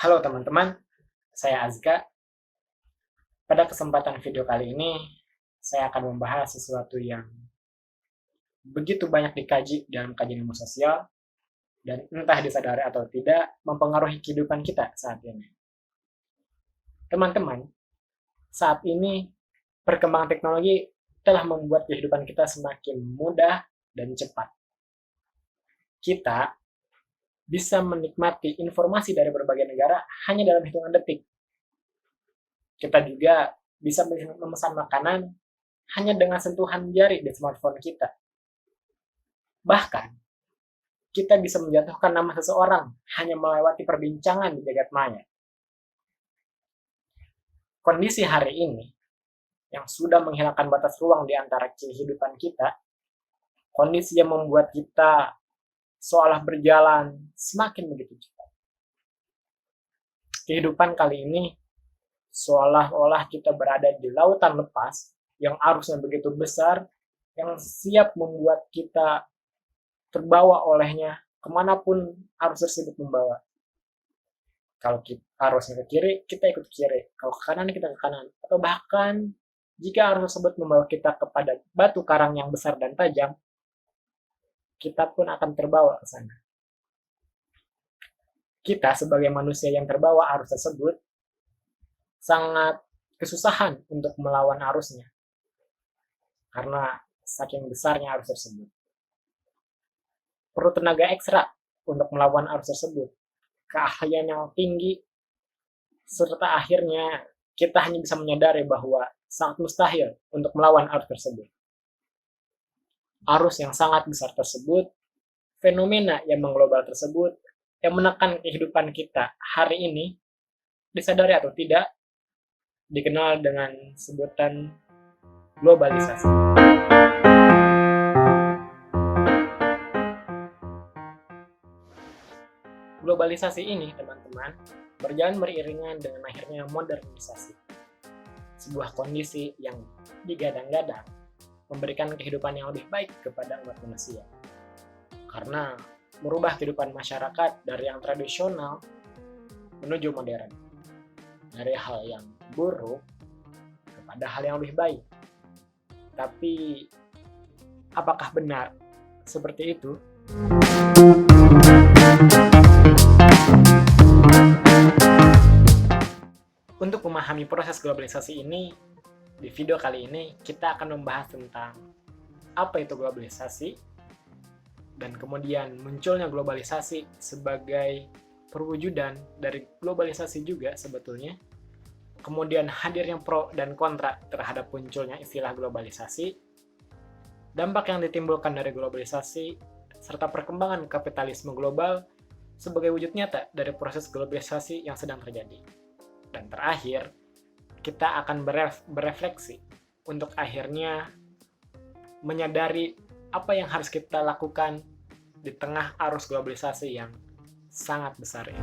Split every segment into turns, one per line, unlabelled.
Halo teman-teman, saya Azka. Pada kesempatan video kali ini, saya akan membahas sesuatu yang begitu banyak dikaji dalam kajian ilmu sosial, dan entah disadari atau tidak, mempengaruhi kehidupan kita saat ini. Teman-teman, saat ini perkembangan teknologi telah membuat kehidupan kita semakin mudah dan cepat. Kita bisa menikmati informasi dari berbagai negara hanya dalam hitungan detik. Kita juga bisa memesan makanan hanya dengan sentuhan jari di smartphone kita. Bahkan, kita bisa menjatuhkan nama seseorang hanya melewati perbincangan di jagat maya. Kondisi hari ini, yang sudah menghilangkan batas ruang di antara kehidupan kita, kondisi yang membuat kita seolah berjalan semakin begitu cepat. Kehidupan kali ini seolah-olah kita berada di lautan lepas yang arusnya begitu besar, yang siap membuat kita terbawa olehnya kemanapun arus tersebut membawa. Kalau arusnya ke kiri, kita ikut ke kiri. Kalau ke kanan, kita ke kanan. Atau bahkan, jika arus tersebut membawa kita kepada batu karang yang besar dan tajam, kita pun akan terbawa ke sana. Kita sebagai manusia yang terbawa arus tersebut, sangat kesusahan untuk melawan arusnya. Karena saking besarnya arus tersebut. Perlu tenaga ekstra untuk melawan arus tersebut, keahlian yang tinggi, serta akhirnya kita hanya bisa menyadari bahwa sangat mustahil untuk melawan arus tersebut. Arus yang sangat besar tersebut, fenomena yang mengglobal tersebut, yang menekan kehidupan kita hari ini, disadari atau tidak, dikenal dengan sebutan globalisasi. Globalisasi ini, teman-teman, berjalan beriringan dengan akhirnya modernisasi. Sebuah kondisi yang digadang-gadang memberikan kehidupan yang lebih baik kepada umat manusia. Karena merubah kehidupan masyarakat dari yang tradisional menuju modern. Dari hal yang buruk kepada hal yang lebih baik. Tapi, apakah benar seperti itu? Untuk memahami proses globalisasi ini, di video kali ini kita akan membahas tentang apa itu globalisasi, dan kemudian munculnya globalisasi sebagai perwujudan dari globalisasi juga sebetulnya, kemudian hadirnya pro dan kontra terhadap munculnya istilah globalisasi, dampak yang ditimbulkan dari globalisasi, serta perkembangan kapitalisme global sebagai wujud nyata dari proses globalisasi yang sedang terjadi. Dan terakhir, kita akan berefleksi untuk akhirnya menyadari apa yang harus kita lakukan di tengah arus globalisasi yang sangat besar ini.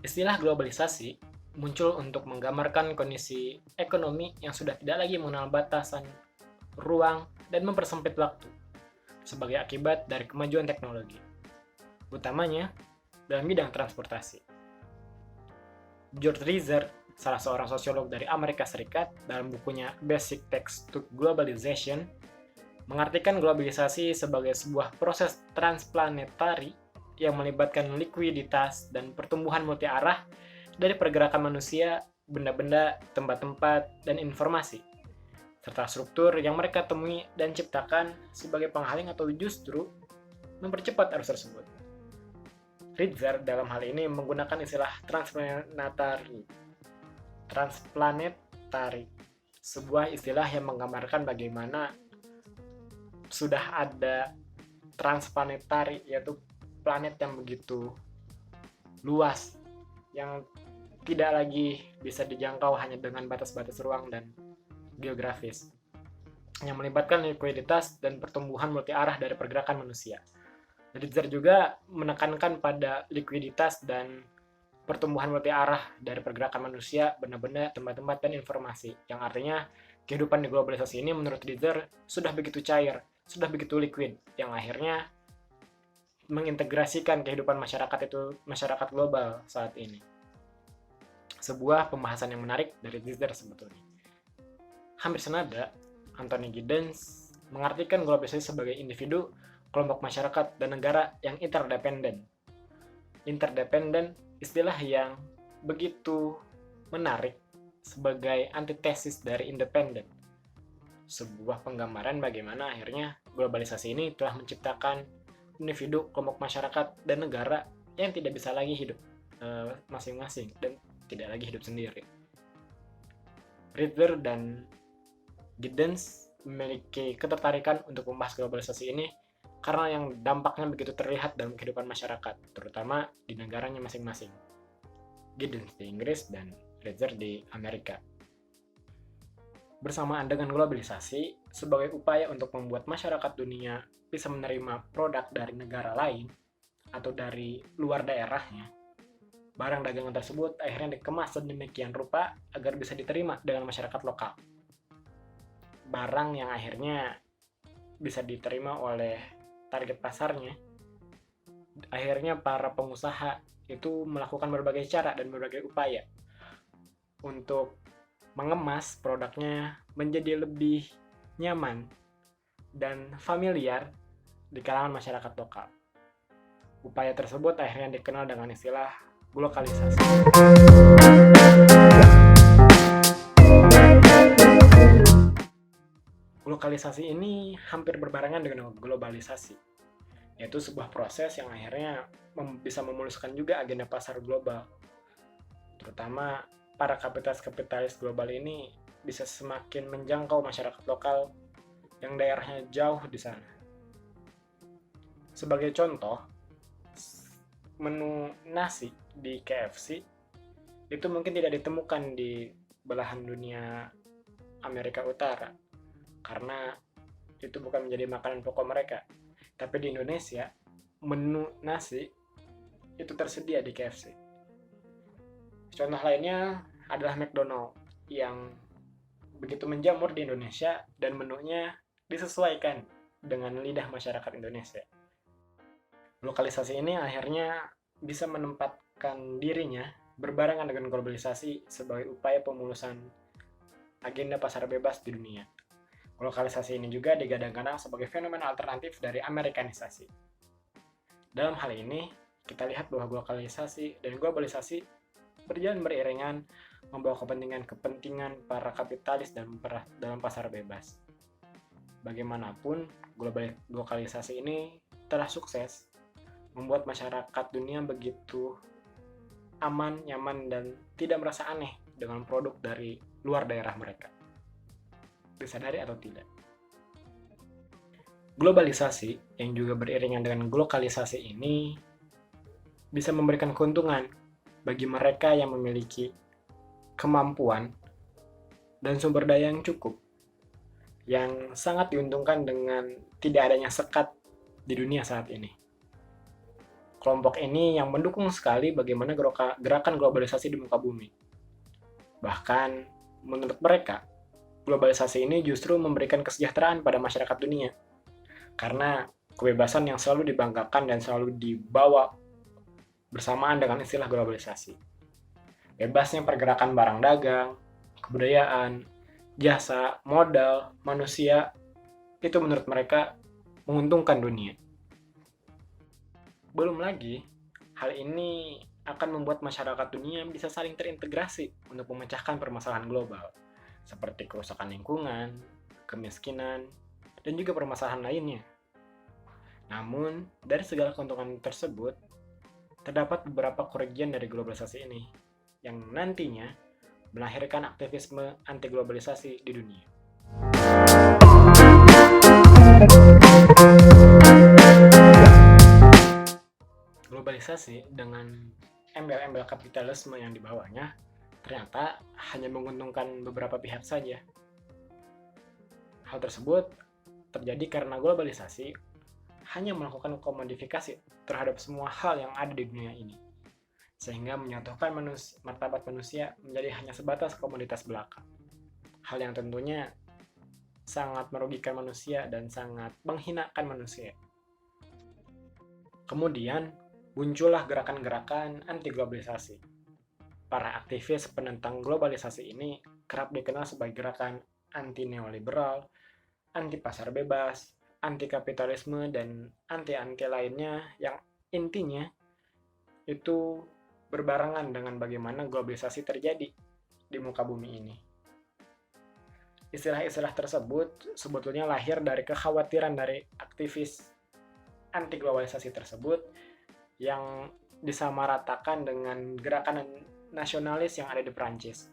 Istilah globalisasi muncul untuk menggambarkan kondisi ekonomi yang sudah tidak lagi mengenal batasan, ruang, dan mempersempit waktu sebagai akibat dari kemajuan teknologi, utamanya dalam bidang transportasi. George Reiser, salah seorang sosiolog dari Amerika Serikat, dalam bukunya Basic Text to Globalization, mengartikan globalisasi sebagai sebuah proses transplanetari yang melibatkan likuiditas dan pertumbuhan multiarah dari pergerakan manusia, benda-benda, tempat-tempat, dan informasi, serta struktur yang mereka temui dan ciptakan sebagai penghalang atau justru mempercepat arus tersebut. Reiser dalam hal ini menggunakan istilah transplanetari, sebuah istilah yang menggambarkan bagaimana sudah ada transplanetari, yaitu planet yang begitu luas, yang tidak lagi bisa dijangkau hanya dengan batas-batas ruang dan geografis, yang melibatkan likuiditas dan pertumbuhan multiarah dari pergerakan manusia. Reiser juga menekankan pada likuiditas dan pertumbuhan multiarah dari pergerakan manusia, benda-benda, tempat-tempat, dan informasi, yang artinya kehidupan di globalisasi ini menurut Reiser sudah begitu cair, sudah begitu liquid yang akhirnya mengintegrasikan kehidupan masyarakat global saat ini. Sebuah pembahasan yang menarik dari Zizder sebetulnya. Hampir senada, Anthony Giddens mengartikan globalisasi sebagai individu, kelompok masyarakat, dan negara yang interdependen. Interdependen, istilah yang begitu menarik sebagai antitesis dari independen. Sebuah penggambaran bagaimana akhirnya globalisasi ini telah menciptakan individu, kelompok masyarakat, dan negara yang tidak bisa lagi hidup masing-masing dan tidak lagi hidup sendiri. Ritler dan Giddens memiliki ketertarikan untuk membahas globalisasi ini karena yang dampaknya begitu terlihat dalam kehidupan masyarakat, terutama di negaranya masing-masing. Giddens di Inggris dan Ritler di Amerika. Bersamaan dengan globalisasi, sebagai upaya untuk membuat masyarakat dunia bisa menerima produk dari negara lain atau dari luar daerahnya, barang dagangan tersebut akhirnya dikemas sedemikian rupa agar bisa diterima dengan masyarakat lokal. Barang yang akhirnya bisa diterima oleh target pasarnya, akhirnya para pengusaha itu melakukan berbagai cara dan berbagai upaya untuk mengemas produknya menjadi lebih nyaman dan familiar di kalangan masyarakat lokal. Upaya tersebut akhirnya dikenal dengan istilah globalisasi. Globalisasi ini hampir berbarengan dengan globalisasi, yaitu sebuah proses yang akhirnya bisa memuluskan juga agenda pasar global, terutama para kapitalis global ini bisa semakin menjangkau masyarakat lokal yang daerahnya jauh di sana. Sebagai contoh, menu nasi di KFC itu mungkin tidak ditemukan di belahan dunia Amerika Utara karena itu bukan menjadi makanan pokok mereka. Tapi di Indonesia, menu nasi itu tersedia di KFC. Contoh lainnya adalah McDonald yang begitu menjamur di Indonesia dan menunya disesuaikan dengan lidah masyarakat Indonesia. Lokalisasi ini akhirnya bisa menempatkan dirinya berbarengan dengan globalisasi sebagai upaya pemulusan agenda pasar bebas di dunia. Lokalisasi ini juga digadang-gadang sebagai fenomena alternatif dari Amerikanisasi. Dalam hal ini, kita lihat bahwa lokalisasi dan globalisasi berjalan beriringan membawa kepentingan para kapitalis dalam pasar bebas. Bagaimanapun, globalisasi ini telah sukses membuat masyarakat dunia begitu aman, nyaman, dan tidak merasa aneh dengan produk dari luar daerah mereka. Disadari atau tidak? Globalisasi yang juga beriringan dengan globalisasi ini bisa memberikan keuntungan bagi mereka yang memiliki kemampuan dan sumber daya yang cukup, yang sangat diuntungkan dengan tidak adanya sekat di dunia saat ini. Kelompok ini yang mendukung sekali bagaimana gerakan globalisasi di muka bumi. Bahkan, menurut mereka, globalisasi ini justru memberikan kesejahteraan pada masyarakat dunia, karena kebebasan yang selalu dibanggakan dan selalu dibawa bersamaan dengan istilah globalisasi. Bebasnya pergerakan barang dagang, kebudayaan, jasa, modal, manusia, itu menurut mereka menguntungkan dunia. Belum lagi, hal ini akan membuat masyarakat dunia bisa saling terintegrasi untuk memecahkan permasalahan global, seperti kerusakan lingkungan, kemiskinan, dan juga permasalahan lainnya. Namun, dari segala keuntungan tersebut, terdapat beberapa kerugian dari globalisasi ini, yang nantinya melahirkan aktivisme anti-globalisasi di dunia. Globalisasi dengan embel-embel kapitalisme yang dibawanya ternyata hanya menguntungkan beberapa pihak saja. Hal tersebut terjadi karena globalisasi hanya melakukan komodifikasi terhadap semua hal yang ada di dunia ini, sehingga menyatukan martabat manusia menjadi hanya sebatas komoditas belaka. Hal yang tentunya sangat merugikan manusia dan sangat menghinakan manusia. Kemudian muncullah gerakan-gerakan anti globalisasi. Para aktivis penentang globalisasi ini kerap dikenal sebagai gerakan anti neoliberal, anti pasar bebas, anti kapitalisme, dan anti-anti lainnya yang intinya itu berbarengan dengan bagaimana globalisasi terjadi di muka bumi ini. Istilah-istilah tersebut sebetulnya lahir dari kekhawatiran dari aktivis anti globalisasi tersebut yang disamaratakan dengan gerakan nasionalis yang ada di Prancis.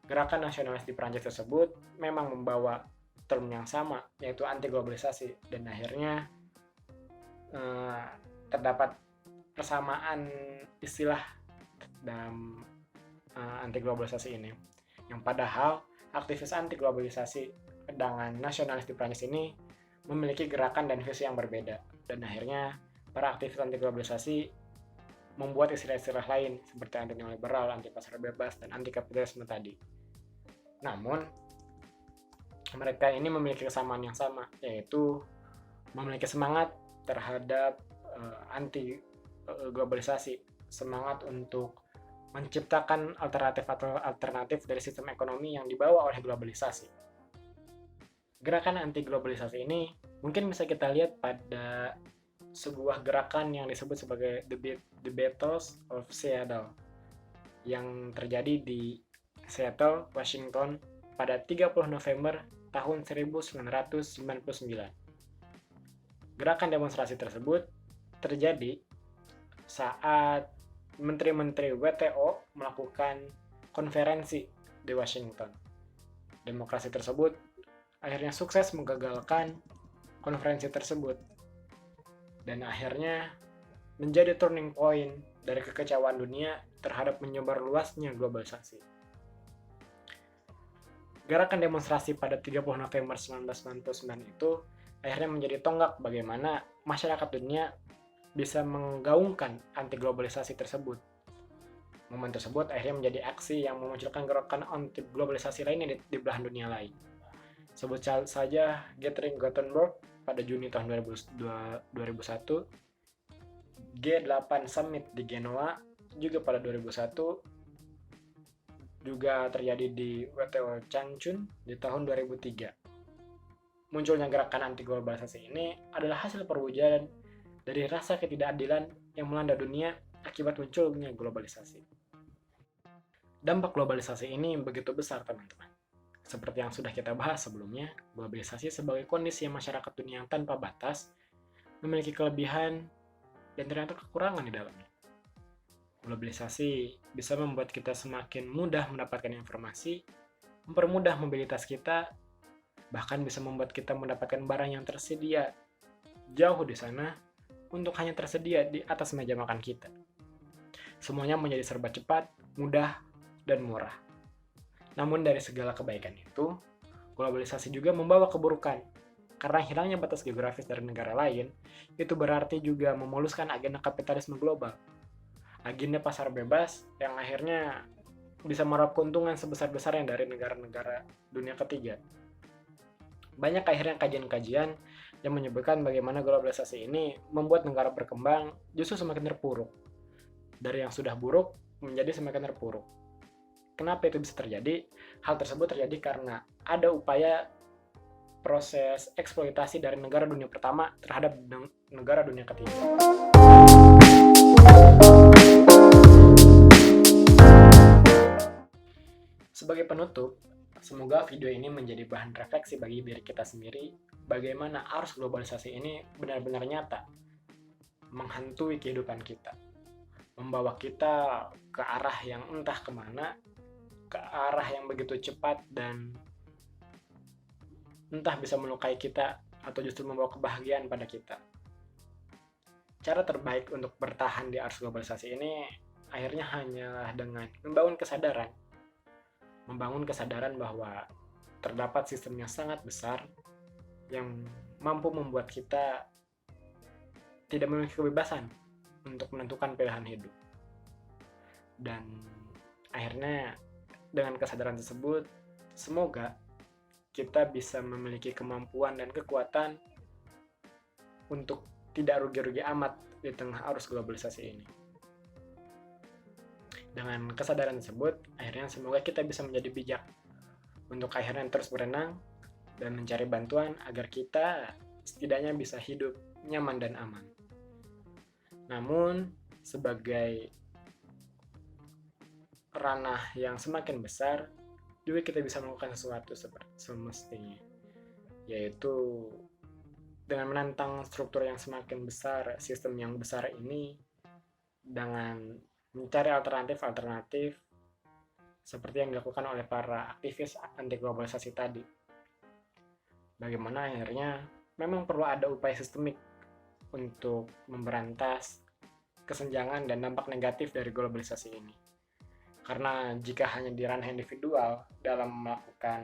Gerakan nasionalis di Prancis tersebut memang membawa term yang sama, yaitu anti globalisasi, dan akhirnya terdapat persamaan istilah dalam anti globalisasi ini. Yang padahal aktivis anti globalisasi dengan nasionalis di Prancis ini memiliki gerakan dan visi yang berbeda, dan akhirnya para aktivis anti globalisasi membuat istilah-istilah lain seperti anti neoliberal, anti pasar bebas, dan anti kapitalisme tadi. Namun mereka ini memiliki kesamaan yang sama, yaitu memiliki semangat terhadap anti globalisasi, semangat untuk menciptakan alternatif dari sistem ekonomi yang dibawa oleh globalisasi. Gerakan anti globalisasi ini mungkin bisa kita lihat pada sebuah gerakan yang disebut sebagai The Battles of Seattle yang terjadi di Seattle, Washington pada 30 November tahun 1999. Gerakan demonstrasi tersebut terjadi saat menteri-menteri WTO melakukan konferensi di Washington. Demokrasi tersebut akhirnya sukses menggagalkan konferensi tersebut, dan akhirnya menjadi turning point dari kekecewaan dunia terhadap menyebar luasnya globalisasi. Gerakan demonstrasi pada 30 November 1999 itu akhirnya menjadi tonggak bagaimana masyarakat dunia bisa menggaungkan anti globalisasi tersebut. Momen tersebut akhirnya menjadi aksi yang memunculkan gerakan anti globalisasi lainnya di belahan dunia lain. Sebut saja Gathering Gothenburg pada Juni tahun 2001, G8 Summit di Genoa juga pada 2001, juga terjadi di WTO Changchun di tahun 2003. Munculnya gerakan anti globalisasi ini adalah hasil perwujudan dari rasa ketidakadilan yang melanda dunia akibat munculnya globalisasi. Dampak globalisasi ini begitu besar, teman-teman. Seperti yang sudah kita bahas sebelumnya, globalisasi sebagai kondisi masyarakat dunia yang tanpa batas memiliki kelebihan dan ternyata kekurangan di dalamnya. Globalisasi bisa membuat kita semakin mudah mendapatkan informasi, mempermudah mobilitas kita, bahkan bisa membuat kita mendapatkan barang yang tersedia jauh di sana untuk hanya tersedia di atas meja makan kita. Semuanya menjadi serba cepat, mudah, dan murah. Namun dari segala kebaikan itu, globalisasi juga membawa keburukan. Karena hilangnya batas geografis dari negara lain, itu berarti juga memuluskan agenda kapitalisme global. Agenda pasar bebas yang akhirnya bisa meraup keuntungan sebesar-besarnya dari negara-negara dunia ketiga. Banyak akhirnya kajian-kajian yang menyebutkan bagaimana globalisasi ini membuat negara berkembang justru semakin terpuruk. Dari yang sudah buruk menjadi semakin terpuruk. Kenapa itu bisa terjadi? Hal tersebut terjadi karena ada upaya proses eksploitasi dari negara dunia pertama terhadap negara dunia ketiga. Sebagai penutup, semoga video ini menjadi bahan refleksi bagi diri kita sendiri bagaimana arus globalisasi ini benar-benar nyata menghantui kehidupan kita, membawa kita ke arah yang entah kemana, ke arah yang begitu cepat dan entah bisa melukai kita atau justru membawa kebahagiaan pada kita. Cara terbaik untuk bertahan di arus globalisasi ini akhirnya hanyalah dengan membangun kesadaran bahwa terdapat sistem yang sangat besar yang mampu membuat kita tidak memiliki kebebasan untuk menentukan pilihan hidup. Dan akhirnya dengan kesadaran tersebut, semoga kita bisa memiliki kemampuan dan kekuatan untuk tidak rugi-rugi amat di tengah arus globalisasi ini. Dengan kesadaran tersebut, akhirnya semoga kita bisa menjadi bijak untuk akhirnya terus berenang dan mencari bantuan agar kita setidaknya bisa hidup nyaman dan aman. Namun, sebagai ranah yang semakin besar, juga kita bisa melakukan sesuatu seperti semestinya, yaitu dengan menantang struktur yang semakin besar, sistem yang besar ini, dengan mencari alternatif-alternatif seperti yang dilakukan oleh para aktivis anti globalisasi tadi. Bagaimana akhirnya memang perlu ada upaya sistemik untuk memberantas kesenjangan dan dampak negatif dari globalisasi ini. Karena jika hanya di ranah individual dalam melakukan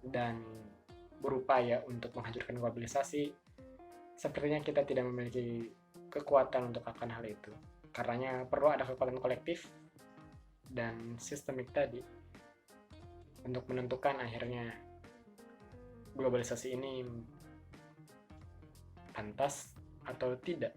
dan berupaya untuk menghancurkan globalisasi, sepertinya kita tidak memiliki kekuatan untuk akan hal itu. Karenanya perlu ada kekuatan kolektif dan sistemik tadi untuk menentukan akhirnya globalisasi ini pantas atau tidak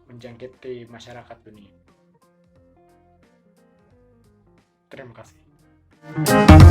menjangkiti masyarakat dunia. Terima kasih.